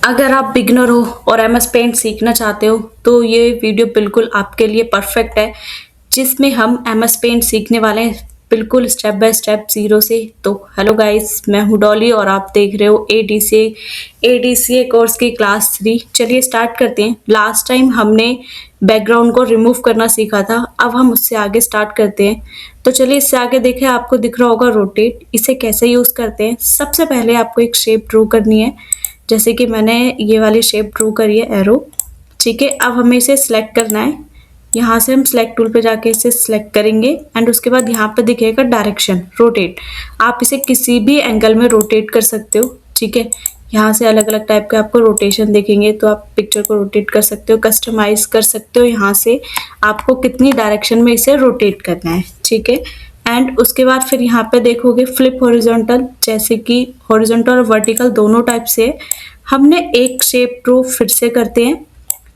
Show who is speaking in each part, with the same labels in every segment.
Speaker 1: अगर आप बिगनर हो और एमएस पेंट सीखना चाहते हो तो ये वीडियो बिल्कुल आपके लिए परफेक्ट है, जिसमें हम एमएस पेंट सीखने वाले हैं बिल्कुल स्टेप बाय स्टेप ज़ीरो से। तो हेलो गाइस, मैं हूँ डॉली और आप देख रहे हो एडीसीए कोर्स की क्लास 3। चलिए स्टार्ट करते हैं। लास्ट टाइम हमने बैकग्राउंड को रिमूव करना सीखा था, अब हम उससे आगे स्टार्ट करते हैं। तो चलिए इससे आगे देखें, आपको दिख रहा होगा रोटेट। इसे कैसे यूज़ करते हैं, सबसे पहले आपको एक शेप ड्रॉ करनी है। जैसे कि मैंने ये वाली शेप ड्रॉ करी है, एरो। ठीक है, अब हमें इसे सिलेक्ट करना है। यहाँ से हम सिलेक्ट टूल पे जाके इसे सिलेक्ट करेंगे एंड उसके बाद यहाँ पे दिखेगा डायरेक्शन रोटेट। आप इसे किसी भी एंगल में रोटेट कर सकते हो। ठीक है, यहाँ से अलग अलग टाइप के आपको रोटेशन देखेंगे, तो आप पिक्चर को रोटेट कर सकते हो, कस्टमाइज कर सकते हो यहाँ से आपको कितनी डायरेक्शन में इसे रोटेट करना है। ठीक है, एंड उसके बाद फिर यहाँ पे देखोगे फ्लिप हॉरिजॉन्टल, जैसे कि हॉरिजॉन्टल और वर्टिकल दोनों टाइप से हमने एक शेप ड्रॉ फिर से करते हैं।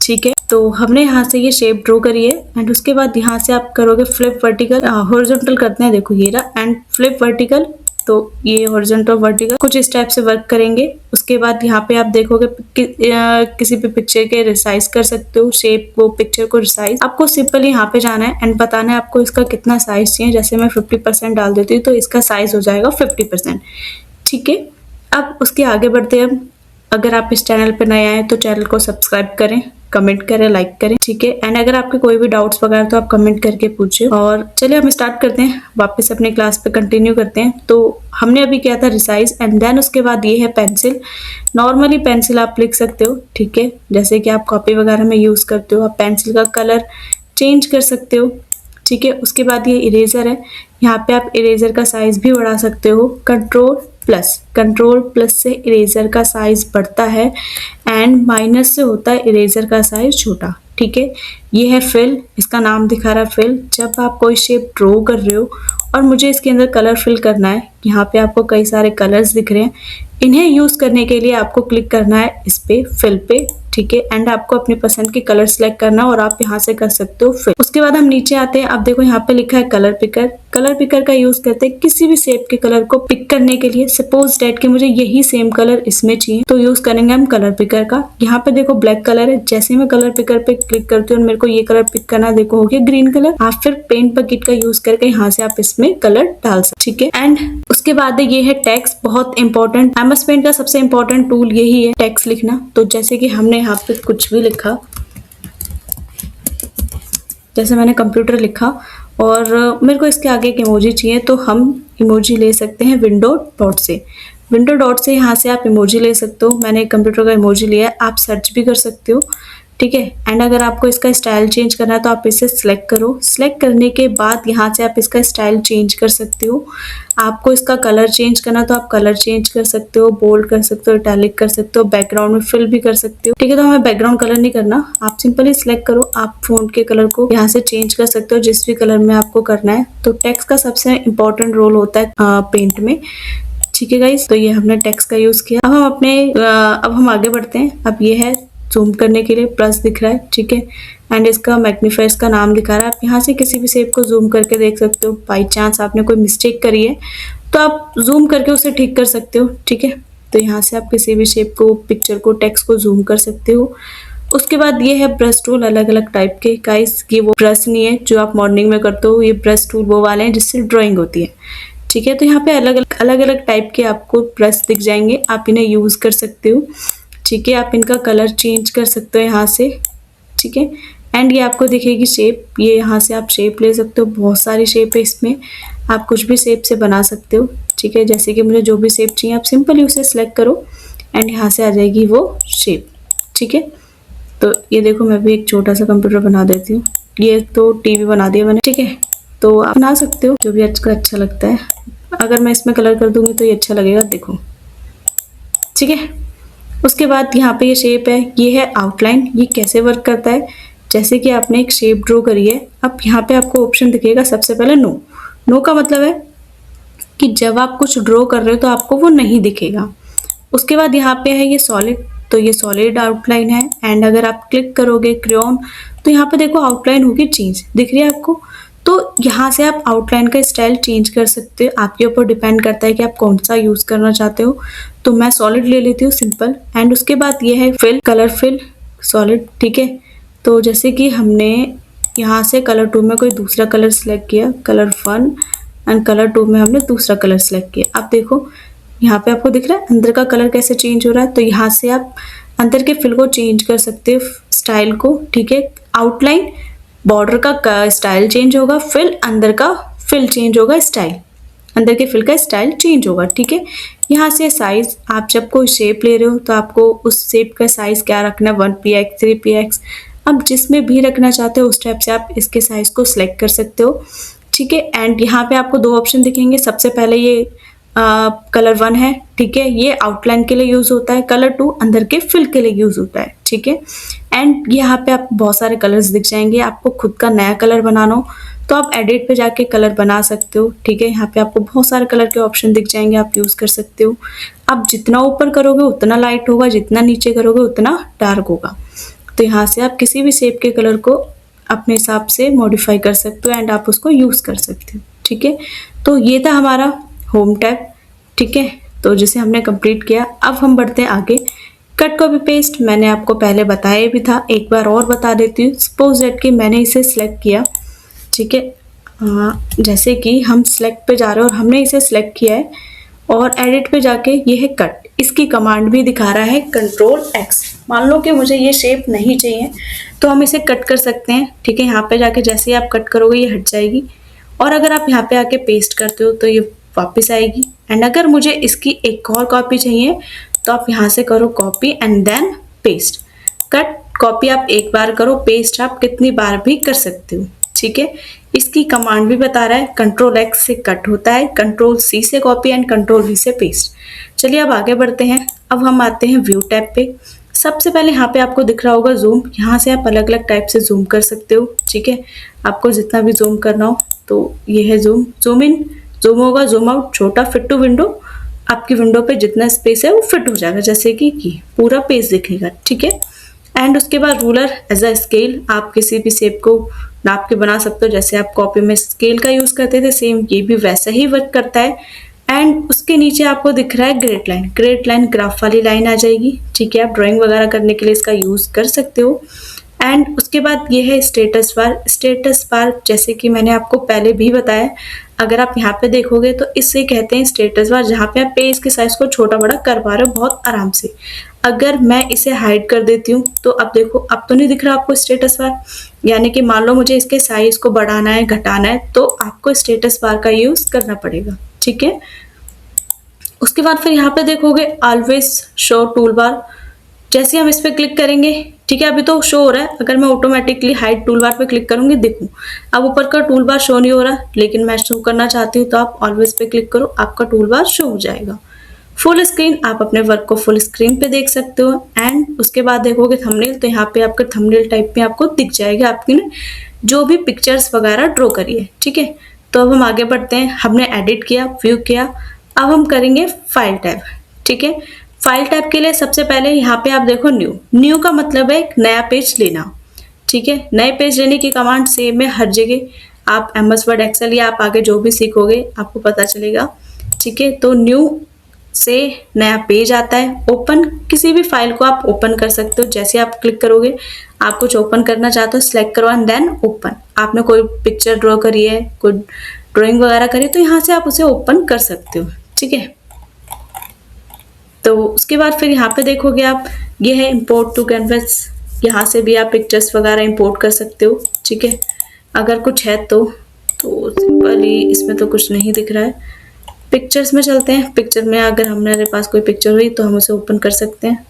Speaker 1: ठीक है, तो हमने यहाँ से ये शेप ड्रॉ करी है एंड उसके बाद यहाँ से आप करोगे फ्लिप वर्टिकल, हॉरिजॉन्टल करते हैं, देखो ये रहा, एंड फ्लिप वर्टिकल। तो ये हॉरिजॉन्टल वर्टिकल कुछ इस टाइप से वर्क करेंगे। उसके बाद यहाँ पे आप देखोगे किसी भी पिक्चर के रिसाइज कर सकते हो शेप, वो पिक्चर को रिसाइज। आपको सिंपल यहाँ पे जाना है एंड बताना है आपको इसका कितना साइज चाहिए। जैसे मैं 50% डाल देती हूँ तो इसका साइज हो जाएगा 50%। ठीक है, अब उसके आगे बढ़ते हैं हम। अगर आप इस चैनल पर नए आए तो चैनल को सब्सक्राइब करें, कमेंट करें, लाइक करें। ठीक है, एंड अगर आपके कोई भी डाउट्स वगैरह तो आप कमेंट करके पूछिए। और चलिए हम स्टार्ट करते हैं, वापस अपने क्लास पे कंटिन्यू करते हैं। तो हमने अभी किया था रिसाइज एंड देन उसके बाद ये है पेंसिल। नॉर्मली पेंसिल आप लिख सकते हो। ठीक है, जैसे कि आप कॉपी वगैरह में यूज़ करते हो, आप पेंसिल का कलर चेंज कर सकते हो। ठीक है, उसके बाद ये इरेजर है, यहाँ पे आप इरेजर का साइज भी बढ़ा सकते हो। कंट्रोल प्लस से इरेजर का साइज बढ़ता है एंड माइनस से होता है इरेजर का साइज छोटा। ठीक है, ये है फिल, इसका नाम दिखा रहा है फिल। जब आप कोई शेप ड्रॉ कर रहे हो और मुझे इसके अंदर कलर फिल करना है, यहाँ पे आपको कई सारे कलर्स दिख रहे हैं, इन्हें यूज करने के लिए आपको क्लिक करना है इस पे, फिल पे। ठीक है, एंड आपको अपनी पसंद के कलर सेलेक्ट करना और आप यहाँ से कर सकते हो फिल। उसके बाद हम नीचे आते हैं। अब देखो यहाँ पे लिखा है कलर पिकर। कलर पिकर का यूज करते हैं किसी भी शेप के कलर को पिक करने के लिए। सपोज डेट कि मुझे यही सेम कलर इसमें चाहिए तो यूज करेंगे हम कलर पिकर का। यहाँ पे देखो ब्लैक कलर है, जैसे मैं कलर पिकर पे क्लिक करती हूँ और मेरे को ये कलर पिक करना, देखो हो गया ग्रीन कलर। आप फिर पेंट बकेट का यूज करके यहाँ से आप इसमें कलर डाल सकते। ठीक है, एंड उसके बाद ये है टेक्स्ट, बहुत इंपॉर्टेंट। एमएस पेंट का सबसे इंपॉर्टेंट टूल यही है टेक्स्ट लिखना। तो जैसे कि हमने यहाँ पे कुछ भी लिखा, जैसे मैंने कंप्यूटर लिखा और मेरे को इसके आगे एक इमोजी चाहिए, तो हम इमोजी ले सकते हैं विंडो डॉट से। विंडो डॉट से यहाँ से आप इमोजी ले सकते हो। मैंने कंप्यूटर का इमोजी लिया है, आप सर्च भी कर सकते हो। ठीक है, एंड अगर आपको इसका स्टाइल चेंज करना है तो आप इसे सिलेक्ट करो। सिलेक्ट करने के बाद यहाँ से आप इसका स्टाइल चेंज कर सकते हो। आपको इसका कलर चेंज करना तो आप कलर चेंज कर सकते हो, बोल्ड कर सकते हो, इटैलिक कर सकते हो, बैकग्राउंड में फिल भी कर सकते हो। ठीक है, तो हमें बैकग्राउंड कलर नहीं करना, आप सिंपली सिलेक्ट करो। आप फोंट के कलर को यहाँ से चेंज कर सकते हो जिस भी कलर में आपको करना है। तो टेक्स्ट का सबसे इंपॉर्टेंट रोल होता है पेंट में। ठीक है गाइस, तो ये हमने टेक्स्ट का यूज किया। अब हम आगे बढ़ते हैं। अब ये है जूम करने के लिए प्लस दिख रहा है। ठीक है, एंड इसका मैग्नीफायर्स का नाम दिखा रहा है। आप यहाँ से किसी भी शेप को जूम करके देख सकते हो। बाई चांस आपने कोई मिस्टेक करी है तो आप जूम करके उसे ठीक कर सकते हो। ठीक है, तो यहाँ से आप किसी भी शेप को, पिक्चर को, टेक्स्ट को जूम कर सकते हो। उसके बाद ये है ब्रश टूल, अलग अलग टाइप के। गाइस ये वो ब्रश नहीं है जो आप मॉर्निंग में करते हो, ये ब्रश टूल वो वाले हैं जिससे ड्राइंग होती है। ठीक है, तो यहाँ पे अलग अलग टाइप के आपको ब्रश दिख जाएंगे, आप इन्हें यूज कर सकते हो। ठीक है, आप इनका कलर चेंज कर सकते हो यहाँ से। ठीक है, एंड ये आपको दिखेगी शेप, ये यहाँ से आप शेप ले सकते हो। बहुत सारी शेप है इसमें, आप कुछ भी शेप से बना सकते हो। ठीक है, जैसे कि मुझे जो भी शेप चाहिए आप सिंपली उसे सिलेक्ट करो एंड यहाँ से आ जाएगी वो शेप। ठीक है, तो ये देखो मैं भी एक छोटा सा कंप्यूटर बना देती हूँ। ये तो टीवी बना दिया मैंने। ठीक है, तो आप बना सकते हो जो भी आपको अच्छा लगता है। अगर मैं इसमें कलर कर दूंगी तो ये अच्छा लगेगा, देखो। ठीक है, उसके बाद यहाँ पे ये शेप है, ये है आउटलाइन। ये कैसे वर्क करता है, जैसे कि आपने एक शेप ड्रॉ करी है, अब यहाँ पे आपको ऑप्शन दिखेगा सबसे पहले नो का मतलब है कि जब आप कुछ ड्रॉ कर रहे हो तो आपको वो नहीं दिखेगा। उसके बाद यहाँ पे है ये सॉलिड, तो ये सॉलिड आउटलाइन है। एंड अगर आप क्लिक करोगे क्रेयॉन तो यहाँ पे देखो आउटलाइन होगी चेंज, दिख रही है आपको। तो तो यहाँ से आप आउटलाइन का स्टाइल चेंज कर सकते हो, आपके ऊपर डिपेंड करता है कि आप कौन सा यूज़ करना चाहते हो। तो मैं सॉलिड ले लेती हूँ, सिंपल। एंड उसके बाद ये है फिल, कलर फिल सॉलिड, ठीक है। तो जैसे कि हमने यहाँ से कलर 2 में कोई दूसरा कलर सेलेक्ट किया, कलर 1, एंड कलर 2 में हमने दूसरा कलर सेलेक्ट किया। अब देखो यहाँ पे आपको दिख रहा है अंदर का कलर कैसे चेंज हो रहा है। तो यहाँ से आप अंदर के फिल को चेंज कर सकते हो, स्टाइल को, ठीक है। आउटलाइन बॉर्डर का स्टाइल चेंज होगा, फिल अंदर का फिल चेंज होगा, स्टाइल अंदर के फिल का स्टाइल चेंज होगा, ठीक है। यहाँ से साइज, आप जब कोई शेप ले रहे हो तो आपको उस शेप का साइज क्या रखना है, 1px 3px, अब जिसमें भी रखना चाहते हो उस टाइप से आप इसके साइज को सिलेक्ट कर सकते हो, ठीक है। एंड यहाँ पे आपको 2 ऑप्शन दिखेंगे। सबसे पहले ये कलर 1 है, ठीक है, ये आउटलाइन के लिए यूज होता है। कलर 2 अंदर के फिल के लिए यूज होता है, ठीक है। एंड यहाँ पे आप बहुत सारे कलर्स दिख जाएंगे। आपको खुद का नया कलर बनाना हो तो आप एडिट पे जाके कलर बना सकते हो, ठीक है। यहाँ पे आपको बहुत सारे कलर के ऑप्शन दिख जाएंगे, आप यूज कर सकते हो। आप जितना ऊपर करोगे उतना लाइट होगा, जितना नीचे करोगे उतना डार्क होगा। तो यहाँ से आप किसी भी शेप के कलर को अपने हिसाब से मॉडिफाई कर सकते हो एंड आप उसको यूज कर सकते हो, ठीक है। तो ये था हमारा होम टैब, ठीक है। तो जिसे हमने कंप्लीट किया, अब हम बढ़ते हैं आगे। कट कॉपी पेस्ट मैंने आपको पहले बताया भी था, एक बार और बता देती हूँ। सपोज दैट कि मैंने इसे सिलेक्ट किया, ठीक है। जैसे कि हम सिलेक्ट पे जा रहे हैं और हमने इसे सिलेक्ट किया है और एडिट पे जाके ये है कट, इसकी कमांड भी दिखा रहा है Ctrl+X। मान लो कि मुझे ये शेप नहीं चाहिए तो हम इसे कट कर सकते हैं, ठीक है। यहाँ पे जाके जैसे ही आप कट करोगे ये हट जाएगी, और अगर आप यहाँ पे आके पेस्ट करते हो तो ये वापस आएगी। एंड अगर मुझे इसकी एक और कॉपी चाहिए तो आप यहाँ से करो copy and then paste. Cut copy आप एक बार करो, पेस्ट आप कितनी बार भी कर सकते हो, ठीक है। इसकी कमांड भी बता रहा है, Ctrl+X से कट होता है, Ctrl+C से कॉपी एंड Ctrl+V से पेस्ट। चलिए अब आगे बढ़ते हैं। अब हम आते हैं व्यू टैब पे। सबसे पहले यहाँ पे आपको दिख रहा होगा जूम, यहाँ से आप अलग अलग टाइप से जूम कर सकते हो, ठीक है। आपको जितना भी जूम करना हो, तो ये है जूम, जूम इन, जूम होगा, जूम आउट, छोटा, फिट टू विंडो, आपकी विंडो पे जितना स्पेस है वो फिट हो जाएगा, जैसे कि पूरा पेज दिखेगा, ठीक है। एंड उसके बाद रूलर एज अ स्केल, आप किसी भी शेप को नाप के बना सकते हो, जैसे आप कॉपी में स्केल का यूज करते थे सेम ये भी वैसा ही वर्क करता है। एंड उसके नीचे आपको दिख रहा है grade line, grade line graph वाली लाइन आ जाएगी, ठीक है। आप ड्राइंग वगैरह करने के लिए इसका यूज कर सकते हो। एंड उसके बाद ये है स्टेटस बार। स्टेटस बार जैसे कि मैंने आपको पहले भी बताया, अगर आप यहाँ पे देखोगे तो इससे कहते हैं स्टेटस बार, जहाँ पे आप पेज के साइज को छोटा बड़ा कर पा रहे हो बहुत आराम से। अगर मैं इसे हाइड कर देती हूँ तो अब देखो, अब तो नहीं दिख रहा आपको स्टेटस बार, यानी कि मान लो मुझे इसके साइज को बढ़ाना है घटाना है तो आपको स्टेटस बार का यूज करना पड़ेगा, ठीक है। उसके बाद फिर यहाँ पे देखोगे ऑलवेज शो टूल बार, जैसे हम इस पे क्लिक करेंगे, ठीक है, अभी तो शो हो रहा है, अगर मैं ऑटोमेटिकली हाइड टूल बार पे क्लिक करूंगी, देखो अब ऊपर का टूल बार शो नहीं हो रहा, लेकिन मैं शो करना चाहती हूँ तो आप ऑलवेज पे क्लिक करो, आपका टूल बार शो हो जाएगा। फुल स्क्रीन, आप अपने वर्क को फुल स्क्रीन पे देख सकते हो। एंड उसके बाद देखोगे थंबनेल, तो यहाँ पे आपका थंबनेल टाइप में आपको दिख जाएगा आपकी ने जो भी पिक्चर्स वगैरह ड्रॉ करी है, ठीक है। तो अब हम आगे बढ़ते हैं, हमने एडिट किया, व्यू किया, अब हम करेंगे फाइल टैब, ठीक है। फाइल टैब के लिए सबसे पहले यहाँ पे आप देखो न्यू, न्यू का मतलब है एक नया पेज लेना, ठीक है। नए पेज लेने की कमांड सेम है हर जगह, आप MS वर्ड एक्सेल या आप आगे जो भी सीखोगे आपको पता चलेगा, ठीक है। तो न्यू से नया पेज आता है। ओपन, किसी भी फाइल को आप ओपन कर सकते हो, जैसे आप क्लिक करोगे आप कुछ ओपन करना चाहते हो सिलेक्ट करो एंड देन ओपन। आपने कोई पिक्चर ड्रॉ करी है, कोई ड्राइंग वगैरह करी है तो यहाँ से आप उसे ओपन कर सकते हो, ठीक है। तो उसके बाद फिर यहाँ पे देखोगे आप, ये है इंपोर्ट टू कैनवस, यहाँ से भी आप पिक्चर्स वगैरह इंपोर्ट कर सकते हो, ठीक है। अगर कुछ है तो सिंपली इसमें तो कुछ नहीं दिख रहा है। पिक्चर्स में चलते हैं, पिक्चर में अगर हमारे पास कोई पिक्चर हुई तो हम उसे ओपन कर सकते हैं।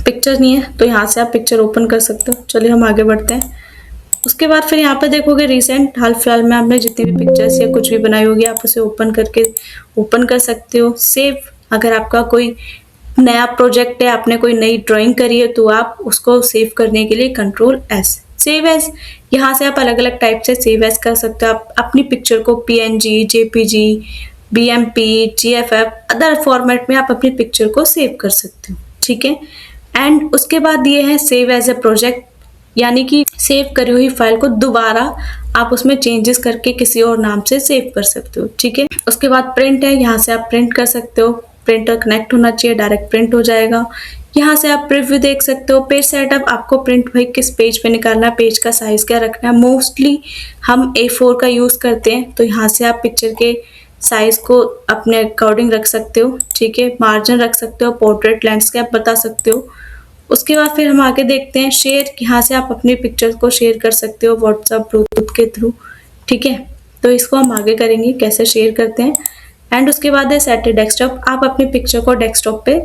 Speaker 1: पिक्चर नहीं है तो यहाँ से आप पिक्चर ओपन कर सकते हो। चलिए हम आगे बढ़ते हैं। उसके बाद फिर यहाँ पे देखोगे रिसेंट, हाल फिलहाल में आपने जितनी भी पिक्चर्स या कुछ भी बनाई होगी आप उसे ओपन कर सकते हो। सेव, अगर आपका कोई नया प्रोजेक्ट है, आपने कोई नई ड्राइंग करी है तो आप उसको सेव करने के लिए Ctrl+S। सेव एज, यहाँ से आप अलग अलग टाइप से सेव एज कर सकते हो। आप अपनी पिक्चर को PNG, JPG, BMP, GFF other format में आप अपनी पिक्चर को सेव कर सकते हो, ठीक है। एंड उसके बाद ये है सेव एज ए प्रोजेक्ट, यानी कि सेव करी हुई फाइल को दोबारा आप उसमें चेंजेस करके किसी और नाम से सेव कर सकते हो, ठीक है। उसके बाद प्रिंट है, यहाँ से आप प्रिंट कर सकते हो, प्रिंटर कनेक्ट होना चाहिए, डायरेक्ट प्रिंट हो जाएगा। यहाँ से आप प्रीव्यू देख सकते हो। पेज सेटअप, आपको प्रिंट भाई किस पेज पे निकालना है, पेज का साइज क्या रखना है। मोस्टली हम A4 का यूज़ करते हैं, तो यहाँ से आप पिक्चर के साइज को अपने अकॉर्डिंग रख सकते हो, ठीक है। मार्जिन रख सकते हो, पोर्ट्रेट लैंडस्केप बता सकते हो। उसके बाद फिर हम आगे देखते हैं शेयर। यहाँ से आप अपनी पिक्चर्स को शेयर कर सकते हो व्हाट्सएप ब्लूटूथ के थ्रू, ठीक है। तो इसको हम आगे करेंगे कैसे शेयर करते हैं। एंड उसके बाद है सेट डेस्कटॉप। आप अपनी पिक्चर को डेस्कटॉप पे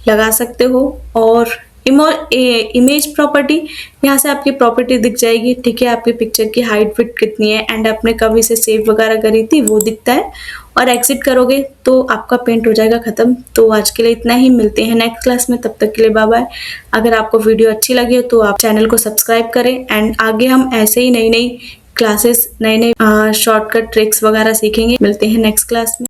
Speaker 1: लगा सकते हो। और इमेज प्रॉपर्टी, यहाँ से आपकी प्रॉपर्टी दिख जाएगी, ठीक है। आपकी पिक्चर की हाइट विड्थ कितनी है एंड आपने कब इसे सेव वगैरह करी थी वो दिखता है। और एग्जिट करोगे तो आपका पेंट हो जाएगा खत्म। तो आज के लिए इतना ही, मिलते हैं नेक्स्ट क्लास में, तब तक के लिए बाय बाय। अगर आपको वीडियो अच्छी लगी हो तो आप चैनल को सब्सक्राइब करें। एंड आगे हम ऐसे ही नई नई क्लासेस, नए नए शॉर्टकट ट्रिक्स वगैरह सीखेंगे। मिलते हैं नेक्स्ट क्लास में।